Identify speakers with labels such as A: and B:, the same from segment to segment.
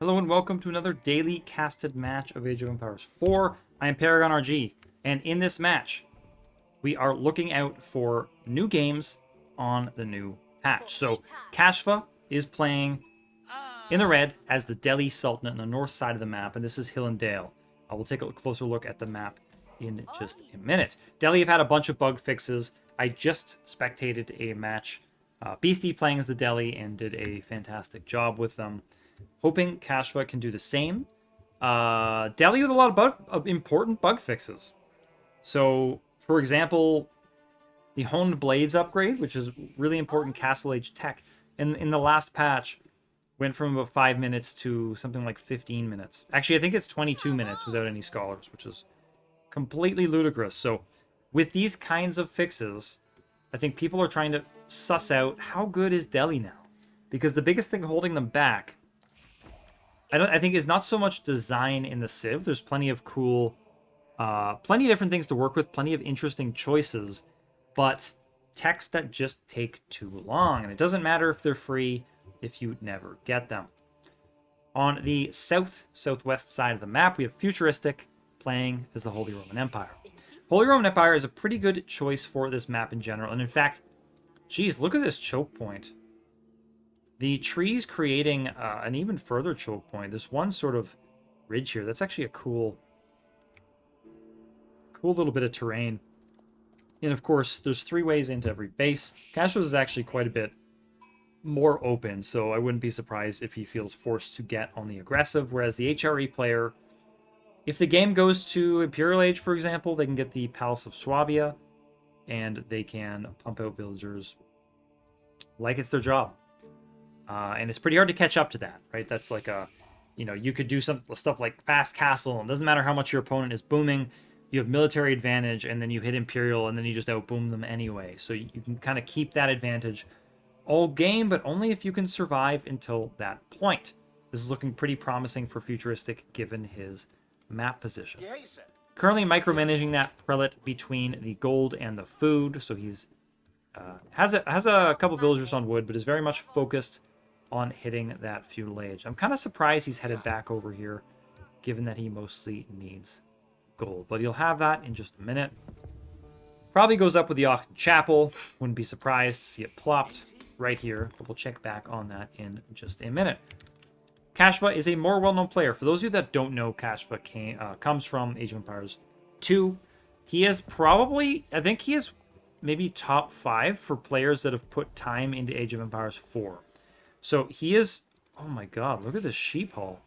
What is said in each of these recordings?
A: Hello and welcome to another daily casted match of Age of Empires 4. I am Paragon RG, and in this match, we are looking out for new games on the new patch. So, Kasva is playing in the red as the Delhi Sultanate on the north side of the map, and this is Hill and Dale. We'll take a closer look at the map in just a minute. Delhi have had a bunch of bug fixes. I just spectated a match. Beastie playing as the Delhi and did a fantastic job with them. Hoping Kasva can do the same. Delhi with a lot of important bug fixes. So, for example, the Honed Blades upgrade, which is really important Castle Age tech, in the last patch, went from about 5 minutes to something like 15 minutes. Actually, I think it's 22 minutes without any scholars, which is completely ludicrous. So, with these kinds of fixes, I think people are trying to suss out how good is Delhi now. Because the biggest thing holding them back, I think is not so much design in the Civ. There's plenty of cool, plenty of different things to work with, plenty of interesting choices, but techs that just take too long. And it doesn't matter if they're free if you never get them. On the southwest side of the map, we have Futuristic playing as the Holy Roman Empire. Holy Roman Empire is a pretty good choice for this map in general. And in fact, geez, look at this choke point. The tree's creating an even further choke point. This one sort of ridge here. That's actually a cool little bit of terrain. And of course, there's 3 ways into every base. Kasva is actually quite a bit more open, so I wouldn't be surprised if he feels forced to get on the aggressive. Whereas the HRE player, if the game goes to Imperial Age, for example, they can get the Palace of Swabia, and they can pump out villagers like it's their job. And it's pretty hard to catch up to that, right? That's like you could do some stuff like fast castle, and it doesn't matter how much your opponent is booming, you have military advantage, and then you hit Imperial, and then you just outboom them anyway. So you can kind of keep that advantage all game, but only if you can survive until that point. This is looking pretty promising for Futuristic, given his map position. Currently micromanaging that prelate between the gold and the food, so he's has a couple villagers on wood, but is very much focused on hitting that feudal age. I'm kind of surprised he's headed back over here, given that he mostly needs gold. But he'll have that in just a minute. Probably goes up with the Auction Chapel. Wouldn't be surprised to see it plopped right here, but we'll check back on that in just a minute. Kasva is a more well-known player. For those of you that don't know, Kasva comes from Age of Empires 2. He is probably, I think he is maybe top 5 for players that have put time into Age of Empires 4. So he is, oh my god, look at this sheep haul.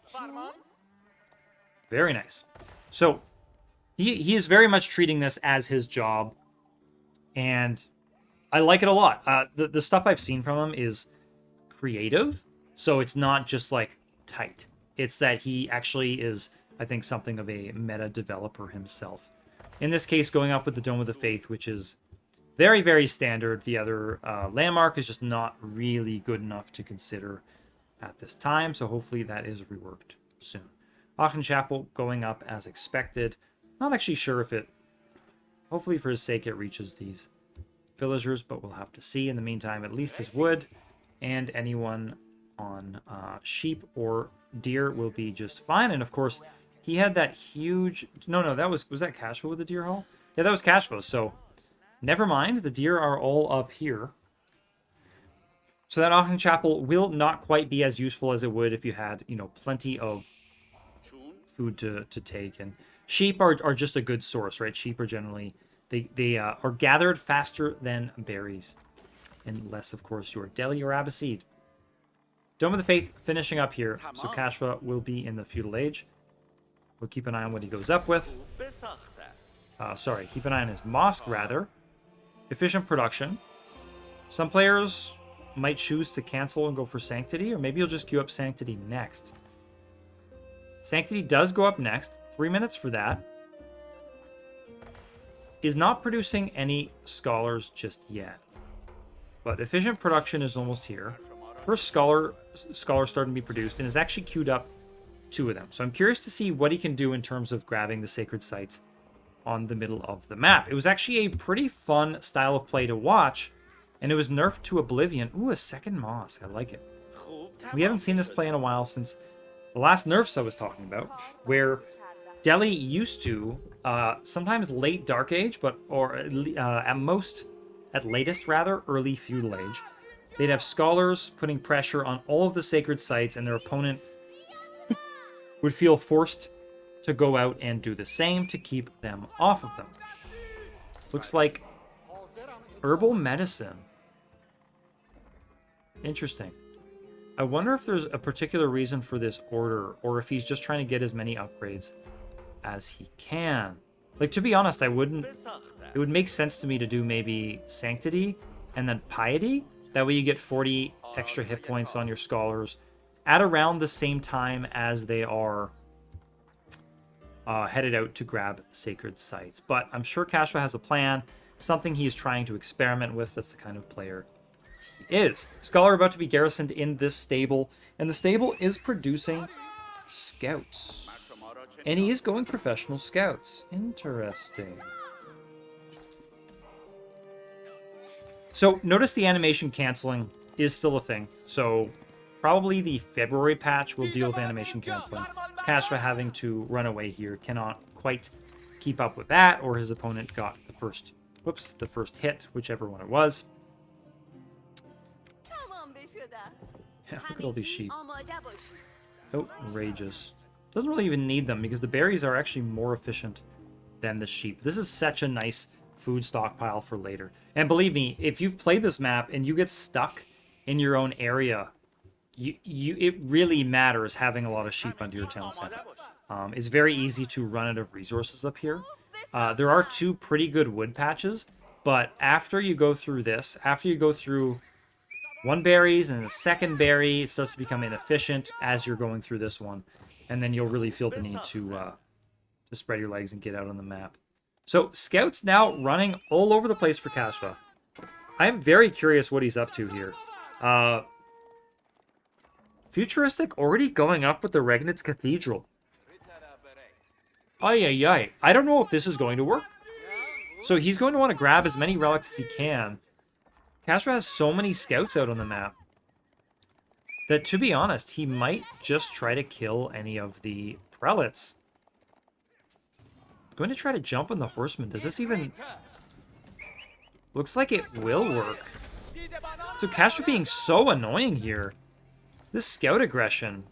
A: Very nice. So he is very much treating this as his job, and I like it a lot. The stuff I've seen from him is creative, so it's not just like tight. It's that he actually is, I think, something of a meta developer himself. In this case, going up with the Dome of the Faith, which is very, very standard. The other landmark is just not really good enough to consider at this time, so hopefully that is reworked soon. Auction Chapel going up as expected. Not actually sure if it, hopefully for his sake, it reaches these villagers, but we'll have to see. In the meantime, at least his wood and anyone on sheep or deer will be just fine. And of course, he had that huge, no, that was that Kasva with the deer haul? Yeah, that was Kasva, so never mind, the deer are all up here. So that Auction Chapel will not quite be as useful as it would if you had, plenty of food to take. And sheep are just a good source, right? Sheep are generally, they are gathered faster than berries. Unless, of course, you're Delhi or Abbasid. Dome of the Faith finishing up here. So Kasva will be in the feudal age. We'll keep an eye on what he goes up with. Keep an eye on his mosque, rather. Efficient production. Some players might choose to cancel and go for Sanctity, or maybe you'll just queue up Sanctity next. Sanctity does go up next. 3 minutes for that. Is not producing any scholars just yet. But efficient production is almost here. First scholar starting to be produced, and is actually queued up 2 of them. So I'm curious to see what he can do in terms of grabbing the sacred sites on the middle of the map. It was actually a pretty fun style of play to watch, and it was nerfed to oblivion. Ooh, a second mosque. I like it. We haven't seen this play in a while since the last nerfs I was talking about, where Delhi used to, sometimes late Dark Age, but at latest rather, early Feudal Age, they'd have scholars putting pressure on all of the sacred sites, and their opponent would feel forced to go out and do the same to keep them off of them. Looks like herbal medicine. Interesting. I wonder if there's a particular reason for this order, or if he's just trying to get as many upgrades as he can. Like, to be honest, it would make sense to me to do maybe Sanctity and then Piety. That way you get 40 extra hit points on your scholars at around the same time as they are headed out to grab sacred sites. But I'm sure Kasva has a plan, something he's trying to experiment with. That's the kind of player he is. Scholar about to be garrisoned in this stable, and the stable is producing scouts. And he is going professional scouts. Interesting. So notice the animation canceling is still a thing. So probably the February patch will deal with animation canceling. Kasva having to run away here cannot quite keep up with that, or his opponent got the first hit, whichever one it was. Yeah, look at all these sheep. Outrageous. Doesn't really even need them because the berries are actually more efficient than the sheep. This is such a nice food stockpile for later. And believe me, if you've played this map and you get stuck in your own area, it really matters having a lot of sheep under your town center. It's very easy to run out of resources up here. There are 2 pretty good wood patches, but after you go through this, after you go through 1 berries and the second berry, it starts to become inefficient as you're going through this one. And then you'll really feel the need to spread your legs and get out on the map. So, scouts now running all over the place for Kasva. I'm very curious what he's up to here. Futuristic already going up with the Regnitz Cathedral. Ay. I don't know if this is going to work. So, he's going to want to grab as many relics as he can. Kasva has so many scouts out on the map that, to be honest, he might just try to kill any of the prelates. Going to try to jump on the horseman. Does this even... Looks like it will work. So Kasva being so annoying here. This scout aggression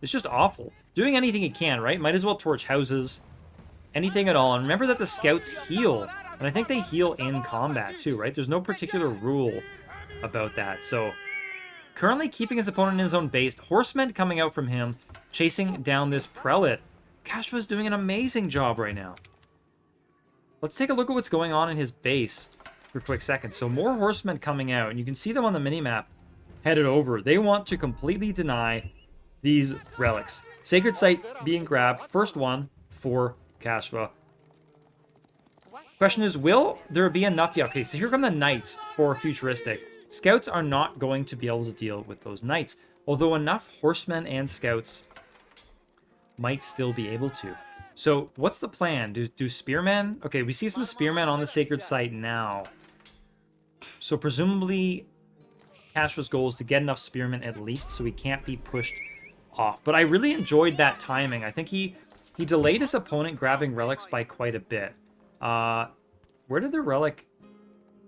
A: is just awful. Doing anything he can, right? Might as well torch houses. Anything at all. And remember that the scouts heal. And I think they heal in combat too, right? There's no particular rule about that. So... Currently keeping his opponent in his own base. Horsemen coming out from him, chasing down this prelate. Kasva's doing an amazing job right now. Let's take a look at what's going on in his base for a quick second. So more horsemen coming out, and you can see them on the minimap headed over. They want to completely deny these relics. Sacred Site being grabbed. First one for Kasva. Question is, will there be enough? Yeah, okay, so here come the knights for Futuristic. Scouts are not going to be able to deal with those knights, although enough horsemen and scouts might still be able to. So what's the plan? Do spearmen? Okay, we see some spearmen on the sacred site now. So presumably Kasva's goal is to get enough spearmen at least so he can't be pushed off. But I really enjoyed that timing. I think he delayed his opponent grabbing relics by quite a bit. Where did the relic...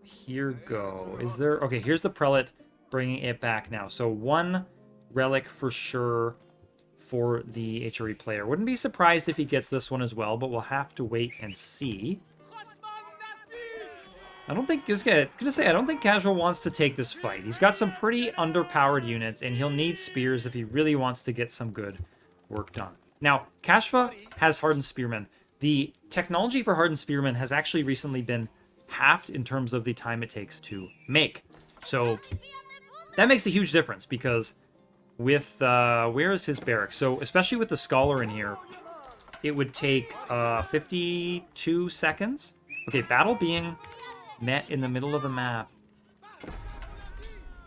A: Here go. Is there... Okay, here's the prelate bringing it back now. So 1 relic for sure for the HRE player. Wouldn't be surprised if he gets this one as well, but we'll have to wait and see. I don't think... I don't think Kasva wants to take this fight. He's got some pretty underpowered units, and he'll need spears if he really wants to get some good work done. Now, Kasva has hardened spearmen. The technology for hardened spearmen has actually recently been halved in terms of the time it takes to make. So that makes a huge difference because with where is his barracks? So especially with the scholar in here, it would take 52 seconds. Okay, battle being met in the middle of the map.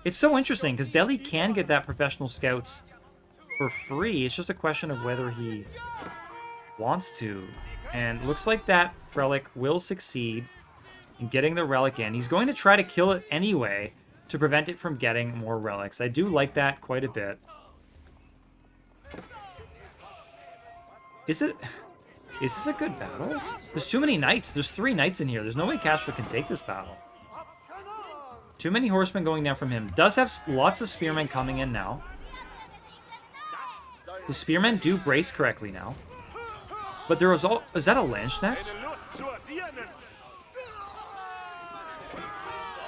A: It's so interesting because Delhi can get that professional scouts for free. It's just a question of whether he wants to. And it looks like that relic will succeed in getting the relic in. He's going to try to kill it anyway to prevent it from getting more relics. I do like that quite a bit. Is this a good battle? There's too many knights. There's 3 knights in here. There's no way Kasva can take this battle. Too many horsemen going down from him. Does have lots of spearmen coming in now. The spearmen do brace correctly now. But there was all... Is that a Landsknecht?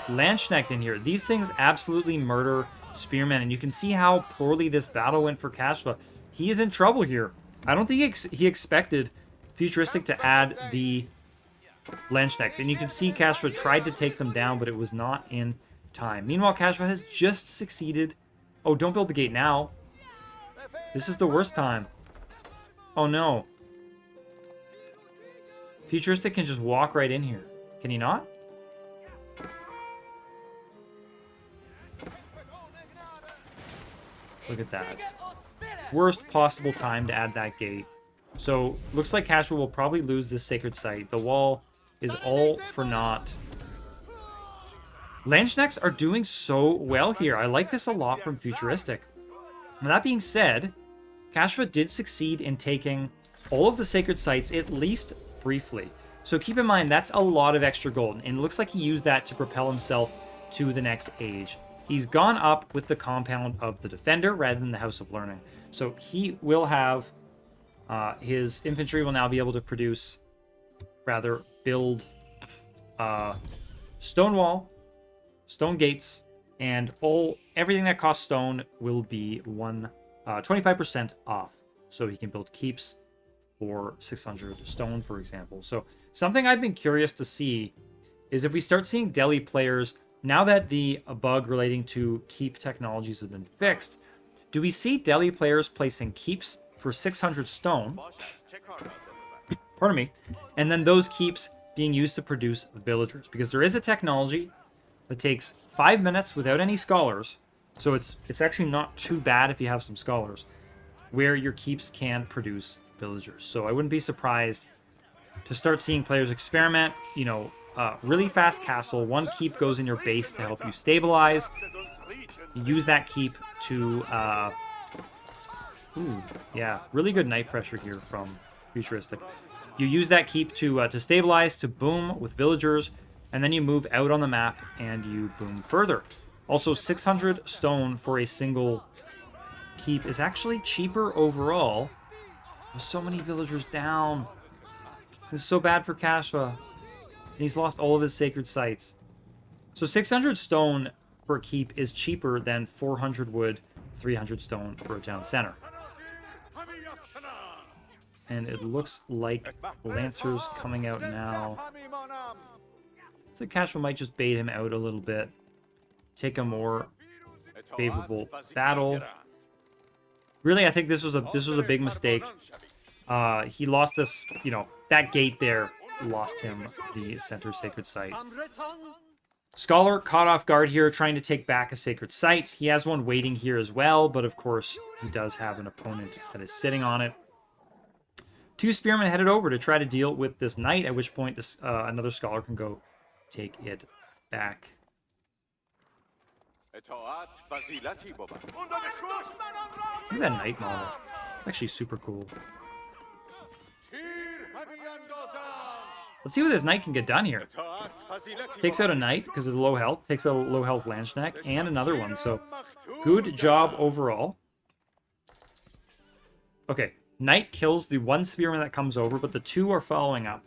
A: Landsknecht in here. These things absolutely murder spearmen. And you can see how poorly this battle went for Kasva. He is in trouble here. I don't think he expected Futuristic to add the Landsknechts. And you can see Kasva tried to take them down, but it was not in time. Meanwhile, Kasva has just succeeded. Oh, don't build the gate now. This is the worst time. Oh, no. Futuristic can just walk right in here. Can he not? Look at that. Worst possible time to add that gate. So, looks like Kasva will probably lose this sacred site. The wall is all for naught. Landsknechts are doing so well here. I like this a lot from Futuristic. Now, that being said, Kasva did succeed in taking all of the sacred sites, at least briefly. So keep in mind, that's a lot of extra gold. And it looks like he used that to propel himself to the next age. He's gone up with the compound of the Defender rather than the House of Learning. So he will have... his infantry will now be able to produce... build... stone wall, stone gates, and everything that costs stone will be 25% off. So he can build keeps for 600 stone, for example. So something I've been curious to see is if we start seeing Delhi players, now that the bug relating to keep technologies has been fixed, do we see Delhi players placing keeps for 600 stone? Pardon me. And then those keeps being used to produce villagers. Because there is a technology that takes 5 minutes without any scholars. So it's actually not too bad if you have some scholars, where your keeps can produce villagers. So I wouldn't be surprised to start seeing players experiment, really fast castle. 1 keep goes in your base to help you stabilize. You use that keep to... really good knight pressure here from Futuristic. You use that keep to stabilize, to boom with villagers, and then you move out on the map and you boom further. Also, 600 stone for a single keep is actually cheaper overall. There's so many villagers down. This is so bad for Kasva. He's lost all of his sacred sites. So 600 stone per keep is cheaper than 400 wood, 300 stone for a town center. And it looks like Lancers coming out now. So Kasva might just bait him out a little bit. Take a more favorable battle. Really, I think this was a big mistake. He lost this, that gate there lost him the center sacred site. Scholar caught off guard here, trying to take back a sacred site. He has one waiting here as well, but of course, he does have an opponent that is sitting on it. 2 spearmen headed over to try to deal with this knight, at which point this, another scholar can go take it back. Look at that knight model. It's actually super cool. Let's see what this knight can get done here. Takes out a knight because of the low health. Takes out a low health Landsknecht and another one. So good job overall. Okay. Knight kills the 1 spearman that comes over, but the 2 are following up.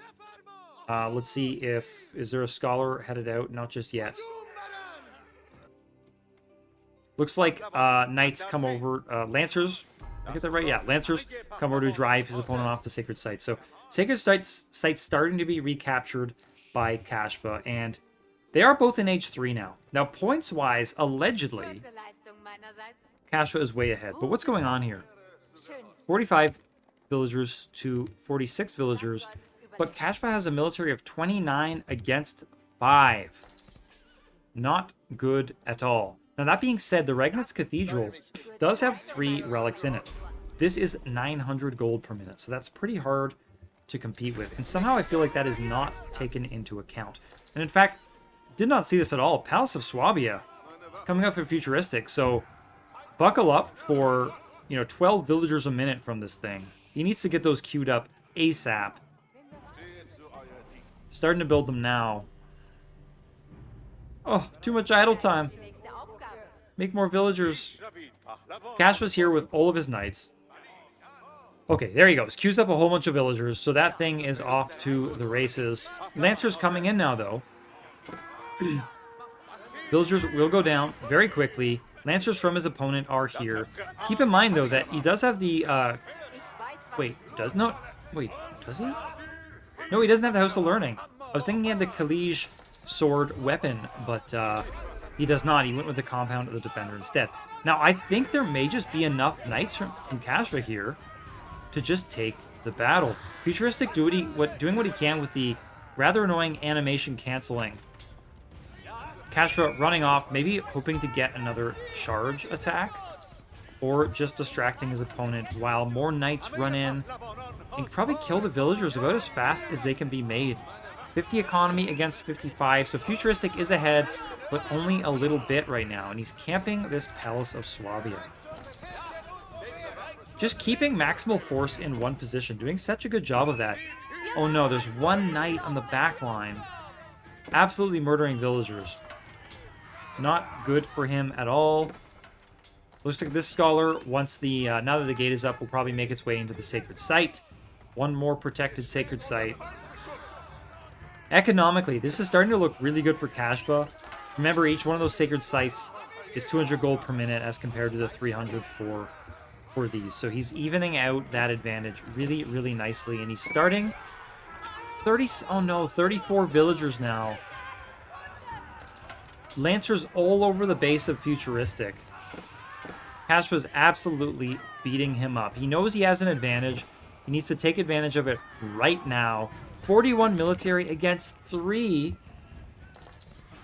A: Let's see if... Is there a scholar headed out? Not just yet. Looks like knights come over... Lancers... I get that right? Yeah, Lancers come over to drive his opponent off the sacred site. So sacred sites starting to be recaptured by Kasva, and they are both in H3 now. Now, points-wise, allegedly, Kasva is way ahead. But what's going on here? 45 villagers to 46 villagers, but Kasva has a military of 29 against 5. Not good at all. Now, that being said, the Regnitz Cathedral does have 3 relics in it. This is 900 gold per minute, so that's pretty hard to compete with. And somehow I feel like that is not taken into account. And in fact, did not see this at all. Palace of Swabia coming up for Futuristic, so buckle up for, 12 villagers a minute from this thing. He needs to get those queued up ASAP. Starting to build them now. Oh, too much idle time. Make more villagers. Kasva's here with all of his knights. Okay, there he goes. Queues up a whole bunch of villagers, so that thing is off to the races. Lancer's coming in now, though. Villagers will go down very quickly. Lancers from his opponent are here. Keep in mind, though, that he does have the... Wait, does he? No, he doesn't have the House of Learning. I was thinking he had the Khalij sword weapon, but he does not. He went with the Compound of the Defender instead. Now, I think there may just be enough knights from Kasva here to just take the battle. Futuristic doing what he can with the rather annoying animation canceling. Kasva running off, maybe hoping to get another charge attack, or just distracting his opponent while more knights run in and probably kill the villagers about as fast as they can be made. 50 economy against 55, so Futuristic is ahead, but only a little bit right now, and he's camping this Palace of Swabia. Just keeping maximal force in one position, doing such a good job of that. Oh no, there's one knight on the back line. Absolutely murdering villagers. Not good for him at all. Looks like this scholar, once the now that the gate is up, will probably make its way into the sacred site. One more protected sacred site. Economically, this is starting to look really good for Kasva. Remember, each one of those sacred sites is 200 gold per minute as compared to the 300 for these. So he's evening out that advantage really, really nicely. And he's starting 34 villagers now. Lancers all over the base of Futuristic. Kasva's absolutely beating him up. He knows he has an advantage. He needs to take advantage of it right now. 41 military against 3.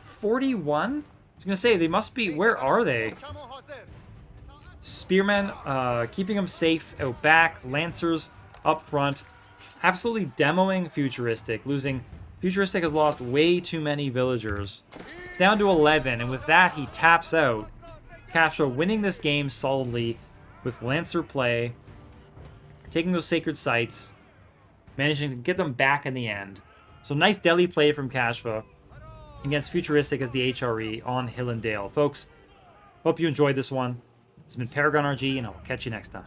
A: 41? I was going to say, they must be... Where are they? Spearmen keeping them safe out back. Lancers up front. Absolutely demoing Futuristic. Futuristic has lost way too many villagers. Down to 11, and with that, he taps out. Kasva winning this game solidly with Lancer play, taking those sacred sites, managing to get them back in the end. So nice Delhi play from Kasva against Futuristic as the HRE on Hill and Dale. Folks, hope you enjoyed this one. This has been Paragon RG, and I'll catch you next time.